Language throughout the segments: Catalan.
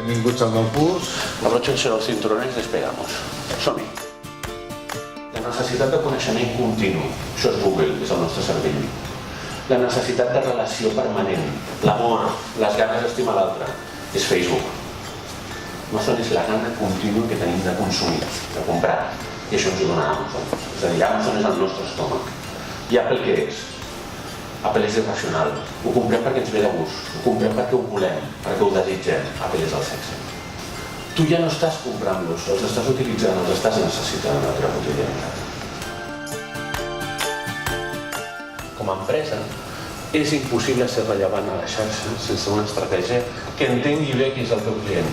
Benvinguts al nou curs. Abróchense los cinturones y despegamos. Som-hi. La necessitat de coneixement continu, això és Google, és el nostre cervell. La necessitat de relació permanent, l'amor, les ganes d'estimar l'altre, és Facebook. Amazon és la gana contínua que tenim de consumir, de comprar, i això ens ho dona Amazon. És a dir, Amazon és el nostre estómac. I Apple què és? Apple és irracional. Ho comprem perquè ens ve de gust, ho comprem perquè ho volem, perquè ho desitgem. Apple és el sexe. Tu ja no estàs comprant-los, els estàs utilitzant, els estàs necessitant en la teva quotidianitat. Com a empresa, és impossible ser rellevant a la xarxa sense una estratègia que entengui bé qui és el teu client.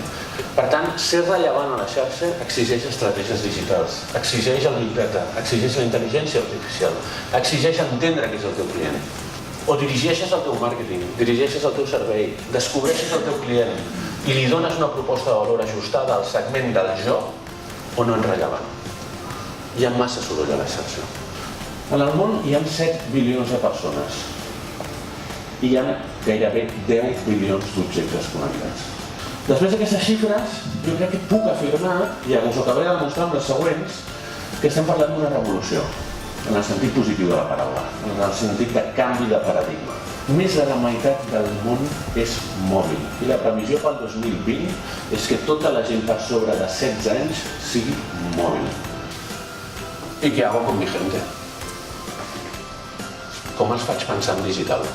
Per tant, ser rellevant a la xarxa exigeix estratègies digitals, exigeix el Big Data, exigeix la intel·ligència artificial, exigeix entendre qui és el teu client. O dirigeixes el teu màrqueting, dirigeixes el teu servei, descobreixes el teu client i li dones una proposta de valor ajustada al segment del jo o no en rellevant. Hi ha massa soroll a la xarxa. En el món hi ha 7 bilions de persones i hi ha gairebé 10 bilions d'objectes connectats. Després d'aquestes xifres, jo crec que puc afirmar, i us ho acabaré de demostrar amb les següents, que estem parlant d'una revolució, en el sentit positiu de la paraula, en el sentit de canvi de paradigma. Més de la meitat del món és mòbil i la previsió pel 2020 és que tota la gent per sobre de 16 anys sigui mòbil. ¿Y qué hago con mi gente? Com els faig pensar en digital?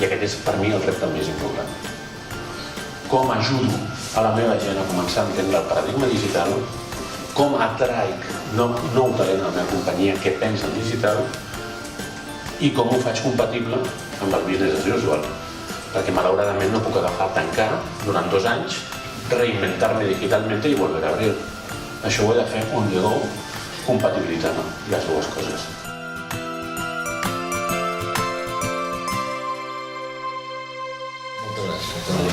I aquest és per mi el repte més important. Com ajudo a la meva gent a començar a entendre el paradigma digital, com atraic nou talent a la meva companyia que pensa en digital i com ho faig compatible amb el business as usual. Perquè malauradament no puc agafar, tancar durant 2 anys, reinventar-me digitalment i volver a abrir. Això ho he de fer on go, compatibilitzant les dues coses. Moltes gràcies.